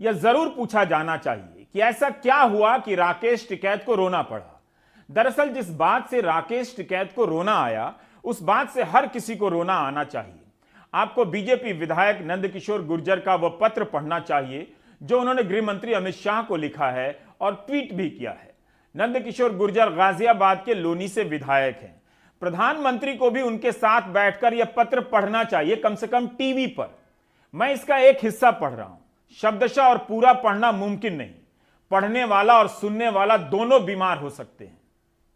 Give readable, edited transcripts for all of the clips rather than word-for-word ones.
यह जरूर पूछा जाना चाहिए कि ऐसा क्या हुआ कि राकेश टिकैत को रोना पड़ा। दरअसल जिस बात से राकेश टिकैत को रोना आया, उस बात से हर किसी को रोना आना चाहिए। आपको बीजेपी विधायक नंदकिशोर गुर्जर का वह पत्र पढ़ना चाहिए जो उन्होंने गृह मंत्री अमित शाह को लिखा है और ट्वीट भी किया है। नंदकिशोर गुर्जर गाजियाबाद के लोनी से विधायक हैं। प्रधानमंत्री को भी उनके साथ बैठकर यह पत्र पढ़ना चाहिए, कम से कम टीवी पर। मैं इसका एक हिस्सा पढ़ रहा हूं, शब्दशः और पूरा पढ़ना मुमकिन नहीं। पढ़ने वाला और सुनने वाला दोनों बीमार हो सकते हैं।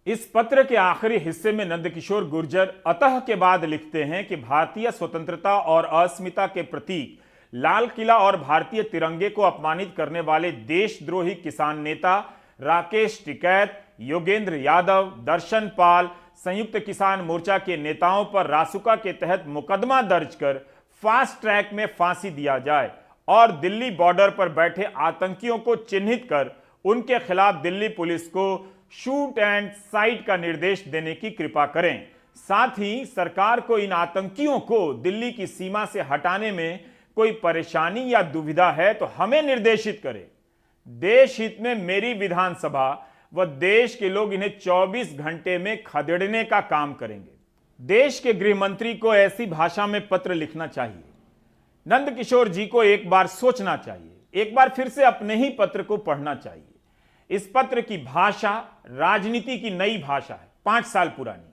इस पत्र के आखिरी हिस्से में नंदकिशोर गुर्जर अतः के बाद लिखते हैं कि भारतीय स्वतंत्रता और अस्मिता के प्रतीक लाल किला और भारतीय तिरंगे को अपमानित करने वाले देशद्रोही किसान नेता राकेश टिकैत, योगेंद्र यादव, दर्शन पाल, संयुक्त किसान मोर्चा के नेताओं पर रासुका के तहत मुकदमा दर्ज कर फास्ट ट्रैक में फांसी दिया जाए और दिल्ली बॉर्डर पर बैठे आतंकियों को चिन्हित कर उनके खिलाफ दिल्ली पुलिस को शूट एंड साइट का निर्देश देने की कृपा करें। साथ ही सरकार को इन आतंकियों को दिल्ली की सीमा से हटाने में कोई परेशानी या दुविधा है तो हमें निर्देशित करें। देश हित में मेरी विधानसभा व देश के लोग इन्हें 24 घंटे में खदेड़ने का काम करेंगे। देश के गृह मंत्री को ऐसी भाषा में पत्र लिखना चाहिए। नंदकिशोर जी को एक बार सोचना चाहिए, एक बार फिर से अपने ही पत्र को पढ़ना चाहिए। इस पत्र की भाषा राजनीति की नई भाषा है, 5 साल पुरानी।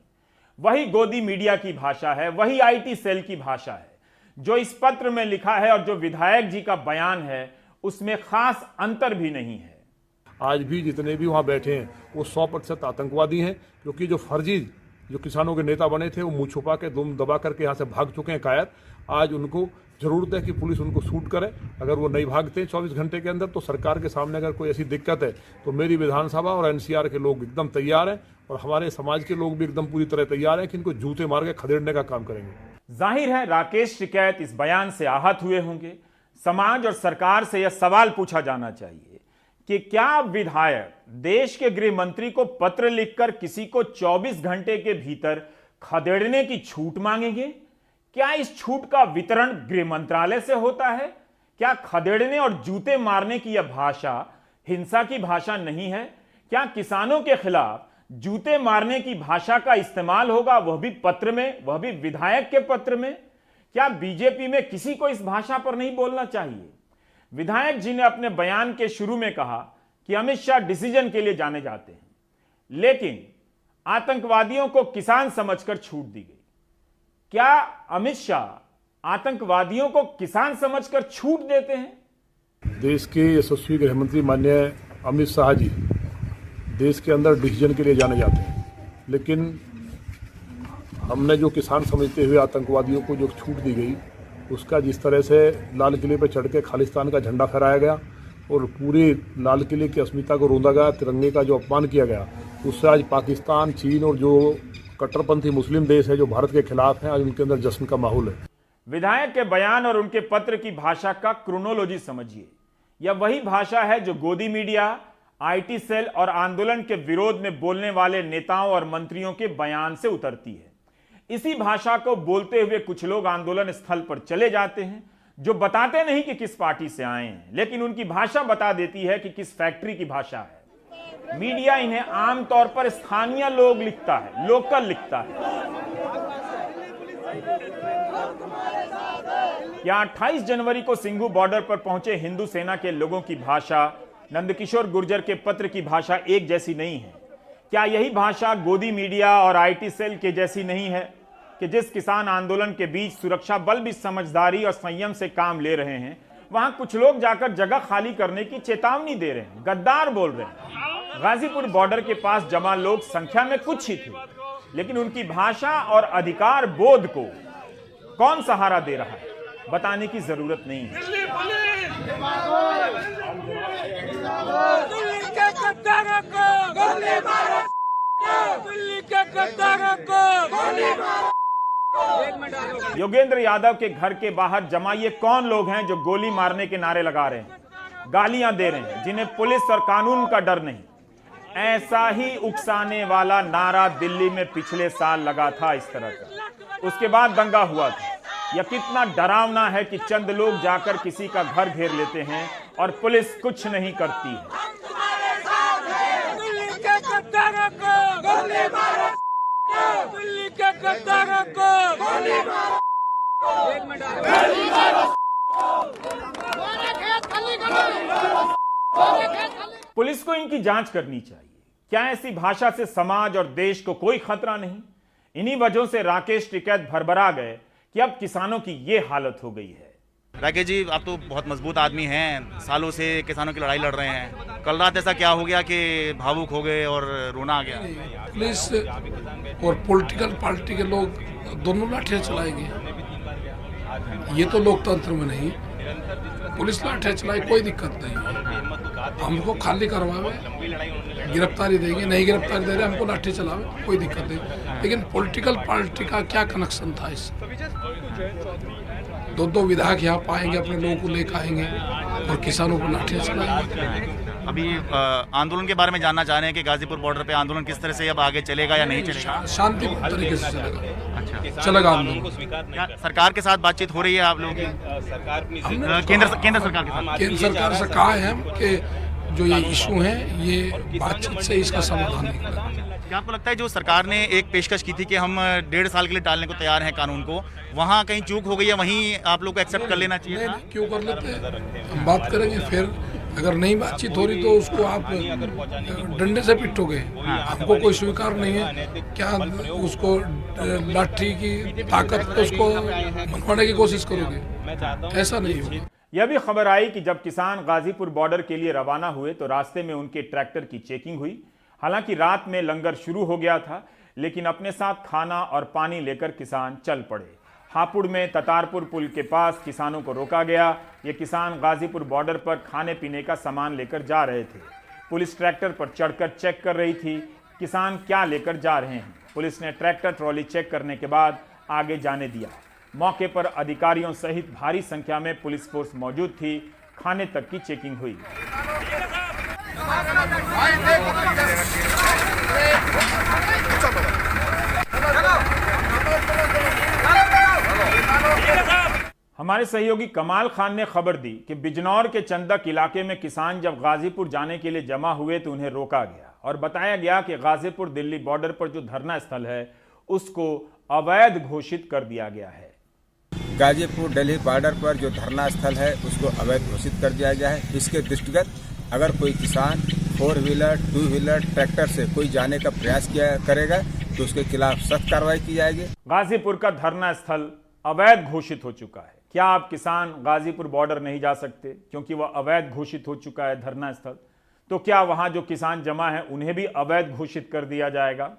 वही गोदी मीडिया की भाषा है, वही आईटी सेल की भाषा है। जो इस पत्र में लिखा है और जो विधायक जी का बयान है उसमें खास अंतर भी नहीं है। आज भी जितने भी वहां बैठे हैं वो 100% आतंकवादी हैं, क्योंकि जो फर्जी जो किसानों के नेता बने थे वो मुंह छुपा के दुम दबा करके यहाँ से भाग चुके हैं कायर। आज उनको जरूरत है कि पुलिस उनको शूट करे। अगर वो नहीं भागते 24 घंटे के अंदर तो सरकार के सामने अगर कोई ऐसी दिक्कत है तो मेरी विधानसभा और एनसीआर के लोग एकदम तैयार हैं और हमारे समाज के लोग भी एकदम पूरी तरह तैयार हैं कि इनको जूते मार के खदेड़ने का काम करेंगे। जाहिर है राकेश टिकैत इस बयान से आहत हुए होंगे। समाज और सरकार से यह सवाल पूछा जाना चाहिए कि क्या विधायक देश के गृह मंत्री को पत्र लिखकर किसी को 24 घंटे के भीतर खदेड़ने की छूट मांगेंगे? क्या इस छूट का वितरण गृह मंत्रालय से होता है? क्या खदेड़ने और जूते मारने की यह भाषा हिंसा की भाषा नहीं है? क्या किसानों के खिलाफ जूते मारने की भाषा का इस्तेमाल होगा, वह भी पत्र में, वह भी विधायक के पत्र में? क्या बीजेपी में किसी को इस भाषा पर नहीं बोलना चाहिए? विधायक जी ने अपने बयान के शुरू में कहा कि अमित शाह डिसीजन के लिए जाने जाते हैं, लेकिन आतंकवादियों को किसान समझकर छूट दी गई। क्या अमित शाह आतंकवादियों को किसान समझकर छूट देते हैं? देश के यशस्वी गृह मंत्री माननीय अमित शाह जी देश के अंदर डिसीजन के लिए जाने जाते हैं, लेकिन हमने जो किसान समझते हुए आतंकवादियों को जो छूट दी गई उसका जिस तरह से लाल किले पर चढ़ के खालिस्तान का झंडा फहराया गया और पूरे लाल किले की अस्मिता को रोंदा गया, तिरंगे का जो अपमान किया गया, उससे आज पाकिस्तान, चीन और जो कट्टरपंथी मुस्लिम देश है जो भारत के खिलाफ हैं, आज उनके अंदर जश्न का माहौल है। विधायक के बयान और उनके पत्र की भाषा का क्रोनोलॉजी समझिए। यह वही भाषा है जो गोदी मीडिया, आईटी सेल और आंदोलन के विरोध में बोलने वाले नेताओं और मंत्रियों के बयान से उतरती है। इसी भाषा को बोलते हुए कुछ लोग आंदोलन स्थल पर चले जाते हैं, जो बताते नहीं कि किस पार्टी से आए हैं, लेकिन उनकी भाषा बता देती है कि किस फैक्ट्री की भाषा है। मीडिया इन्हें आमतौर पर स्थानीय लोग लिखता है, लोकल लिखता है। यहां 28 जनवरी को सिंघू बॉर्डर पर पहुंचे हिंदू सेना के लोगों की भाषा नंदकिशोर गुर्जर के पत्र की भाषा एक जैसी नहीं है। क्या यही भाषा गोदी मीडिया और आईटी सेल के जैसी नहीं है कि जिस किसान आंदोलन के बीच सुरक्षा बल भी समझदारी और संयम से काम ले रहे हैं, वहां कुछ लोग जाकर जगह खाली करने की चेतावनी दे रहे हैं, गद्दार बोल रहे हैं। गाजीपुर बॉर्डर के पास जमा लोग संख्या में कुछ ही थे, लेकिन उनकी भाषा और अधिकार बोध को कौन सहारा दे रहा है, बताने की जरूरत नहीं है। योगेंद्र यादव के घर के बाहर जमा ये कौन लोग हैं जो गोली मारने के नारे लगा रहे हैं, गालियां दे रहे हैं, जिन्हें पुलिस और कानून का डर नहीं? ऐसा ही उकसाने वाला नारा दिल्ली में पिछले साल लगा था इस तरह का। उसके बाद दंगा हुआ था। यह कितना डरावना है कि चंद लोग जाकर किसी का घर घेर लेते हैं और पुलिस कुछ नहीं करती है। दिल्ली के गद्दारों को गोली मारो, दिल्ली के गद्दारों को गोली मारो, गोली मारो। पुलिस को इनकी जांच करनी चाहिए। क्या ऐसी भाषा से समाज और देश को कोई खतरा नहीं? इन्हीं वजहों से राकेश टिकैत भरभरा गए कि अब किसानों की ये हालत हो गई है। राकेश जी, आप तो बहुत मजबूत आदमी हैं, सालों से किसानों की लड़ाई लड़ रहे हैं। कल रात ऐसा क्या हो गया कि भावुक हो गए और रोना आ गया? पुलिस और पॉलिटिकल पार्टी के लोग दोनों लाठियां चलाएंगे, ये तो लोकतंत्र में नहीं। पुलिस लाठियां चलाए कोई दिक्कत नहीं, हमको खाली करवावे, गिरफ्तारी देंगे, नहीं गिरफ्तारी दे रहे हमको लाठी चलावे, कोई दिक्कत नहीं। लेकिन पॉलिटिकल पार्टी का क्या कनेक्शन था इससे? दो विधायक यहाँ पाएंगे, अपने लोगों को लेकर आएंगे और किसानों को लाठियां चलाएंगे। अभी आंदोलन के बारे में जानना चाह रहे हैं कि गाजीपुर बॉर्डर पे आंदोलन किस तरह से अब आगे चलेगा या नहीं चलेगा? शांतिपूर्ण तरीके से चलेगा। अच्छा, चलेगा आंदोलन। क्या सरकार के साथ बातचीत हो रही है आप लोगों की? केंद्र सरकार के साथ? केंद्र सरकार से कहा है हम कि जो ये इशू है ये बातचीत से इसका समाधान निकलेगा। क्या आपको लगता है जो सरकार ने एक पेशकश की थी कि हम 1.5 साल के लिए टालने को तैयार हैं कानून को, वहाँ कहीं चूक हो गई है, वहीं आप लोग को एक्सेप्ट कर लेना चाहिए? नहीं, क्यों कर लेते हैं, हम बात करेंगे। फिर अगर नहीं बातचीत हो रही तो उसको आप डंडे से पिटोगे, हमको कोई स्वीकार नहीं है। क्या उसको लाठी की ताकत पे उसको मनवाने की कोशिश करोगे? ऐसा नहीं होगा। यह भी खबर आई कि जब किसान गाजीपुर बॉर्डर के लिए रवाना हुए तो रास्ते में उनके ट्रैक्टर की चेकिंग हुई। हालांकि रात में लंगर शुरू हो गया था, लेकिन अपने साथ खाना और पानी लेकर किसान चल पड़े। हापुड़ में ततारपुर पुल के पास किसानों को रोका गया। ये किसान गाजीपुर बॉर्डर पर खाने पीने का सामान लेकर जा रहे थे। पुलिस ट्रैक्टर पर चढ़कर चेक कर रही थी किसान क्या लेकर जा रहे हैं। पुलिस ने ट्रैक्टर ट्रॉली चेक करने के बाद आगे जाने दिया। मौके पर अधिकारियों सहित भारी संख्या में पुलिस फोर्स मौजूद थी। खाने तक की चेकिंग हुई। हमारे सहयोगी कमाल खान ने खबर दी कि बिजनौर के चंदक इलाके में किसान जब गाजीपुर जाने के लिए जमा हुए तो उन्हें रोका गया और बताया गया कि गाजीपुर दिल्ली बॉर्डर पर जो धरना स्थल है उसको अवैध घोषित कर दिया गया है। गाजीपुर दिल्ली बॉर्डर पर जो धरना स्थल है उसको अवैध घोषित कर दिया गया है। इसके दृष्टिगत अगर कोई किसान 4 व्हीलर 2 व्हीलर ट्रैक्टर से कोई जाने का प्रयास किया करेगा तो उसके खिलाफ सख्त कार्रवाई की जाएगी। गाजीपुर का धरना स्थल अवैध घोषित हो चुका है। क्या आप किसान गाजीपुर बॉर्डर नहीं जा सकते क्योंकि वह अवैध घोषित हो चुका है धरना स्थल? तो क्या वहां जो किसान जमा है उन्हें भी अवैध घोषित कर दिया जाएगा?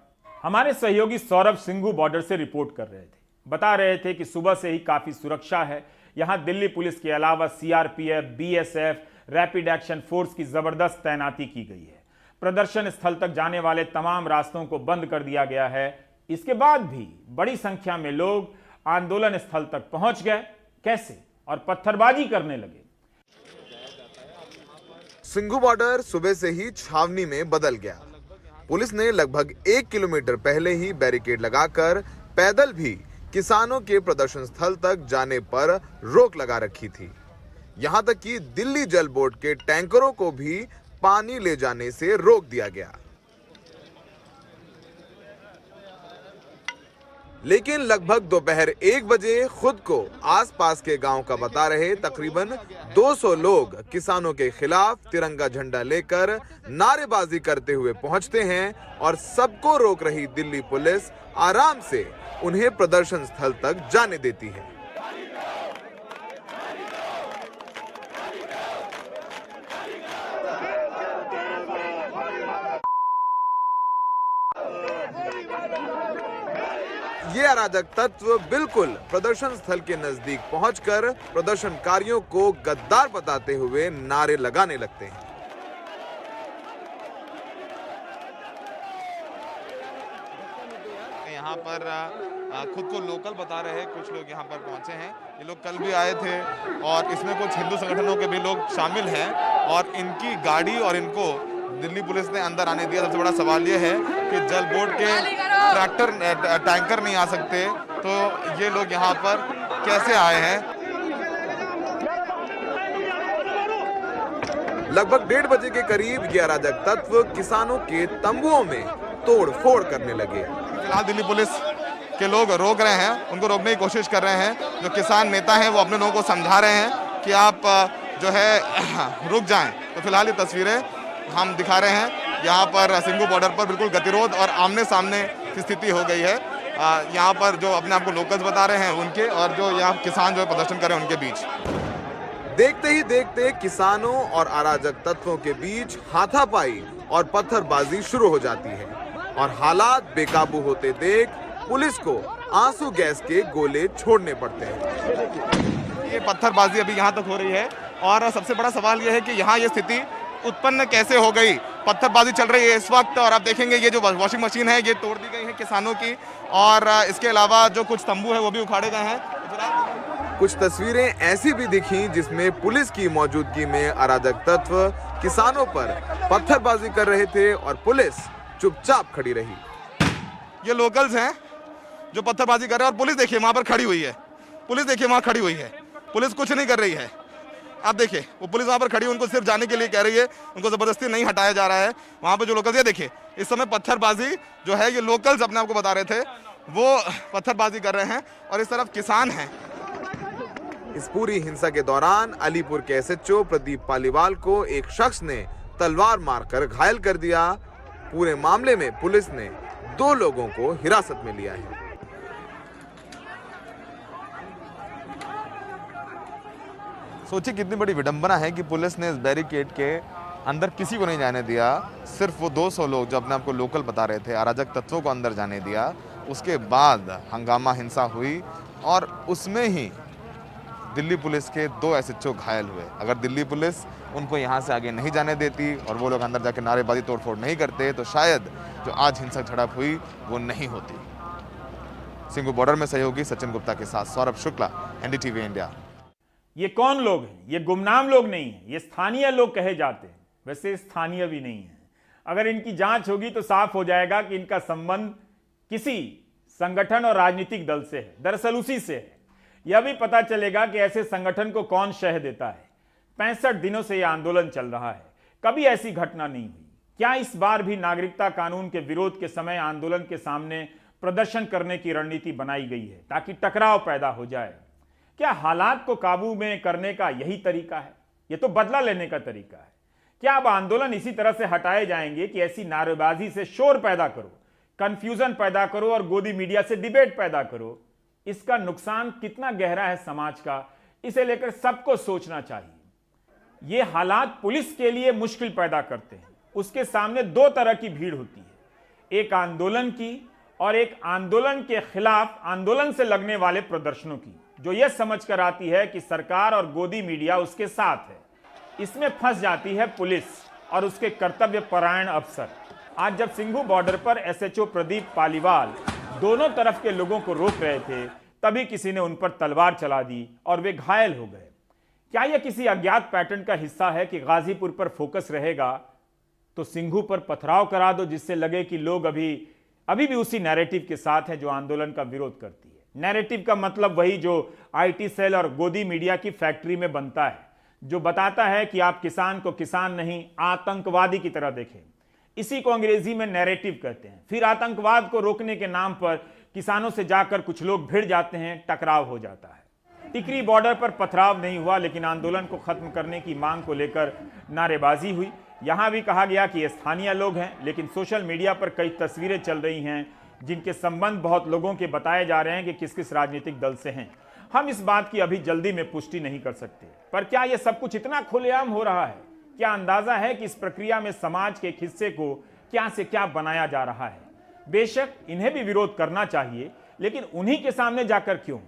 हमारे सहयोगी सौरभ सिंघू बॉर्डर से रिपोर्ट कर रहे थे, बता रहे थे कि सुबह से ही काफी सुरक्षा है। यहां दिल्ली पुलिस के अलावा CRPF, BSF, rapid action force की जबरदस्त तैनाती की गई है। प्रदर्शन स्थल तक जाने वाले तमाम रास्तों को बंद कर दिया गया है। इसके बाद भी बड़ी संख्या में लोग आंदोलन स्थल तक पहुंच गए। कैसे? और पत्थरबाजी करने लगे। सिंघू बॉर्डर सुबह से ही छावनी में बदल गया। पुलिस ने लगभग 1 किलोमीटर पहले ही बैरिकेड लगाकर पैदल भी किसानों के प्रदर्शन स्थल तक जाने पर रोक लगा रखी थी। यहां तक कि दिल्ली जल बोर्ड के टैंकरों को भी पानी ले जाने से रोक दिया गया। लेकिन लगभग दोपहर 1 बजे खुद को आसपास के गांव का बता रहे तकरीबन 200 लोग किसानों के खिलाफ तिरंगा झंडा लेकर नारेबाजी करते हुए पहुंचते हैं और सबको रोक रही दिल्ली पुलिस आराम से उन्हें प्रदर्शन स्थल तक जाने देती है। ये अराजक तत्व बिल्कुल प्रदर्शन स्थल के नजदीक पहुंचकर प्रदर्शनकारियों को गद्दार बताते हुए नारे लगाने लगते हैं। यहाँ पर खुद को लोकल बता रहे हैं कुछ लोग यहाँ पर पहुंचे हैं। ये लोग कल भी आए थे और इसमें कुछ हिंदू संगठनों के भी लोग शामिल हैं और इनकी गाड़ी और इनको दिल्ली पुलिस ने अंदर आने दिया। सबसे बड़ा सवाल ये है कि जल बोर्ड के ट्रैक्टर टैंकर नहीं आ सकते, तो ये लोग यहाँ पर कैसे आए हैं? लगभग 1:30 बजे के करीब ये अराजक तत्व किसानों के तंबुओं में तोड़ फोड़ करने लगे। फिलहाल दिल्ली पुलिस के लोग रोक रहे हैं, उनको रोकने की कोशिश कर रहे हैं। जो किसान नेता हैं वो अपने लोगों को समझा रहे हैं कि आप जो है रुक जाएं। तो फिलहाल ये तस्वीरें हम दिखा रहे हैं। यहाँ पर सिंघू बॉर्डर पर बिल्कुल गतिरोध और आमने सामने की स्थिति हो गई है। यहाँ पर जो अपने आप को लोकल्स बता रहे हैं उनके और जो यहाँ किसान जो प्रदर्शन कर रहे हैं उनके बीच। देखते ही देखते किसानों और अराजक तत्वों के बीच हाथापाई और पत्थरबाजी शुरू हो जाती है और हालात बेकाबू होते देख पुलिस को आंसू गैस के गोले छोड़ने पड़ते हैं। ये पत्थरबाजी अभी यहाँ तक हो रही है और सबसे बड़ा सवाल ये है कि यहाँ ये स्थिति उत्पन्न कैसे हो गई। पत्थरबाजी चल रही है इस वक्त और आप देखेंगे ये जो वॉशिंग मशीन है ये तोड़ दी गई है किसानों की और इसके अलावा जो कुछ तंबू है वो भी उखाड़े गए हैं। कुछ तस्वीरें ऐसी भी दिखी जिसमें पुलिस की मौजूदगी में अराजक तत्व किसानों पर पत्थरबाजी कर रहे थे और पुलिस चुपचाप खड़ी रही। ये लोकल्स हैं जो पत्थरबाजी कर रहे हैं और पुलिस देखिए वहां पर खड़ी हुई है। पुलिस देखिए वहां खड़ी हुई है, पुलिस कुछ नहीं कर रही है। आप देखिए वो पुलिस वहां पर खड़ी है, उनको सिर्फ जाने के लिए कह रही है, उनको जबरदस्ती नहीं हटाया जा रहा है। वहां पर जो लोकल्स, ये देखिए इस समय पत्थरबाजी जो है ये लोकल्स अपने आप को बता रहे थे वो पत्थरबाजी कर रहे हैं और इस तरफ किसान हैं। इस पूरी हिंसा के दौरान अलीपुर के एसएचओ प्रदीप पालीवाल को एक शख्स ने तलवार मारकर घायल कर दिया। पूरे मामले में पुलिस ने 2 लोगों को हिरासत में लिया है। सोचिए कितनी बड़ी विडंबना है कि पुलिस ने इस बैरिकेड के अंदर किसी को नहीं जाने दिया। सिर्फ वो 200 लोग जो अपने आप को लोकल बता रहे थे, अराजक तत्वों को अंदर जाने दिया। उसके बाद हंगामा हिंसा हुई और उसमें ही दिल्ली पुलिस के 2 एसएचओ घायल हुए। अगर दिल्ली पुलिस उनको यहाँ से आगे नहीं जाने देती और वो लोग अंदर जाके नारेबाजी तोड़फोड़ नहीं करते तो शायद जो आज हिंसक झड़प हुई वो नहीं होती। सिंघू बॉर्डर में सहयोगी सचिन गुप्ता के साथ सौरभ शुक्ला, एनडीटीवी इंडिया। ये कौन लोग हैं? ये गुमनाम लोग नहीं हैं, ये स्थानीय लोग कहे जाते हैं। वैसे स्थानीय भी नहीं है। अगर इनकी जांच होगी तो साफ हो जाएगा कि इनका संबंध किसी संगठन और राजनीतिक दल से है, दरअसल उसी से है। यह भी पता चलेगा कि ऐसे संगठन को कौन शह देता है। 65 दिनों से यह आंदोलन चल रहा है, कभी ऐसी घटना नहीं हुई। क्या इस बार भी नागरिकता कानून के विरोध के समय आंदोलन के सामने प्रदर्शन करने की रणनीति बनाई गई है ताकि टकराव पैदा हो जाए? क्या हालात को काबू में करने का यही तरीका है? यह तो बदला लेने का तरीका है। क्या अब आंदोलन इसी तरह से हटाए जाएंगे कि ऐसी नारेबाजी से शोर पैदा करो, कंफ्यूजन पैदा करो और गोदी मीडिया से डिबेट पैदा करो? इसका नुकसान कितना गहरा है समाज का, इसे लेकर सबको सोचना चाहिए। ये हालात पुलिस के लिए मुश्किल पैदा करते हैं। उसके सामने 2 तरह की भीड़ होती है, एक आंदोलन की और एक आंदोलन के खिलाफ आंदोलन से लगने वाले प्रदर्शनों की, जो यह समझकर आती है कि सरकार और गोदी मीडिया उसके साथ है। इसमें फंस जाती है पुलिस और उसके कर्तव्य परायण अफसर। आज जब सिंघू बॉर्डर पर एसएचओ प्रदीप पालीवाल दोनों तरफ के लोगों को रोक रहे थे, तभी किसी ने उन पर तलवार चला दी और वे घायल हो गए। क्या यह किसी अज्ञात पैटर्न का हिस्सा है कि गाजीपुर पर फोकस रहेगा तो सिंघू पर पथराव करा दो, जिससे लगे कि लोग अभी भी उसी नैरेटिव के साथ हैं जो आंदोलन का विरोध करती है। नैरेटिव का मतलब वही जो आईटी सेल और गोदी मीडिया की फैक्ट्री में बनता है, जो बताता है कि आप किसान को किसान नहीं आतंकवादी की तरह देखें। इसी को अंग्रेजी में नैरेटिव कहते हैं। फिर आतंकवाद को रोकने के नाम पर किसानों से जाकर कुछ लोग भिड़ जाते हैं, टकराव हो जाता है। टिकरी बॉर्डर पर पथराव नहीं हुआ, लेकिन आंदोलन को खत्म करने की मांग को लेकर नारेबाजी हुई। यहां भी कहा गया कि ये स्थानीय लोग हैं, लेकिन सोशल मीडिया पर कई तस्वीरें चल रही हैं जिनके संबंध बहुत लोगों के बताए जा रहे हैं कि किस किस राजनीतिक दल से हैं। हम इस बात की अभी जल्दी में पुष्टि नहीं कर सकते, पर क्या यह सब कुछ इतना खुलेआम हो रहा है? क्या अंदाजा है कि इस प्रक्रिया में समाज के एक हिस्से को क्या से क्या बनाया जा रहा है? बेशक इन्हें भी विरोध करना चाहिए, लेकिन उन्हीं के सामने जाकर क्यों?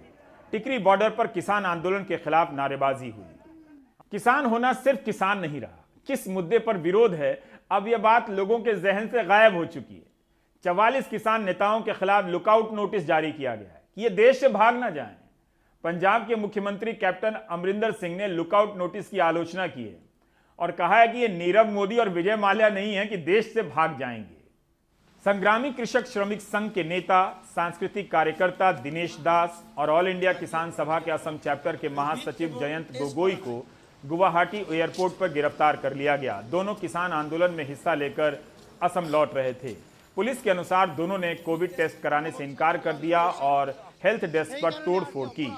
टिकरी बॉर्डर पर किसान आंदोलन के खिलाफ नारेबाजी हुई। किसान होना सिर्फ किसान नहीं रहा, किस मुद्दे पर विरोध है अब यह बात लोगों के जहन से गायब हो चुकी है। 44 किसान नेताओं के खिलाफ लुकआउट नोटिस जारी किया गया है कि ये देश से भाग ना जाएं। पंजाब के मुख्यमंत्री कैप्टन अमरिंदर सिंह ने लुकआउट नोटिस की आलोचना की है और कहा है कि ये नीरव मोदी और विजय माल्या नहीं है कि देश से भाग जाएंगे। संग्रामी कृषक श्रमिक संघ के नेता, सांस्कृतिक कार्यकर्ता दिनेश दास और ऑल इंडिया किसान सभा के असम चैप्टर के महासचिव जयंत गोगोई को गुवाहाटी एयरपोर्ट पर गिरफ्तार कर लिया गया। दोनों किसान आंदोलन में हिस्सा लेकर असम लौट रहे थे। पुलिस के अनुसार दोनों ने कोविड टेस्ट कराने से इनकार कर दिया और हेल्थ डेस्क पर तोड़फोड़ की।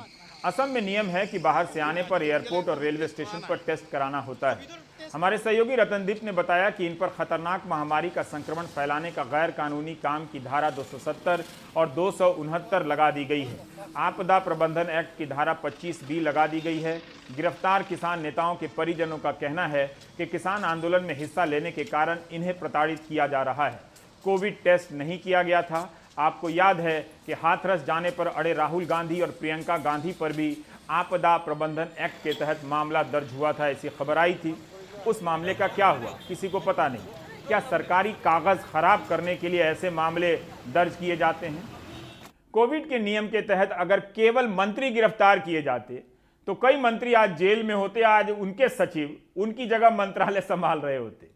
असम में नियम है कि बाहर से आने पर एयरपोर्ट और रेलवे स्टेशन पर टेस्ट कराना होता है। हमारे सहयोगी रतनदीप ने बताया कि इन पर खतरनाक महामारी का संक्रमण फैलाने का गैर कानूनी काम की धारा 270 और 269 लगा दी गई है। आपदा प्रबंधन एक्ट की धारा 25B लगा दी गई है। गिरफ्तार किसान नेताओं के परिजनों का कहना है कि किसान आंदोलन में हिस्सा लेने के कारण इन्हें प्रताड़ित किया जा रहा है। कोविड टेस्ट नहीं किया गया था। आपको याद है कि हाथरस जाने पर अड़े राहुल गांधी और प्रियंका गांधी पर भी आपदा प्रबंधन एक्ट के तहत मामला दर्ज हुआ था, ऐसी खबर आई थी। उस मामले का क्या हुआ, किसी को पता नहीं। क्या सरकारी कागज खराब करने के लिए ऐसे मामले दर्ज किए जाते हैं? कोविड के नियम के तहत अगर केवल मंत्री गिरफ्तार किए जाते तो कई मंत्री आज जेल में होते, आज उनके सचिव उनकी जगह मंत्रालय संभाल रहे होते।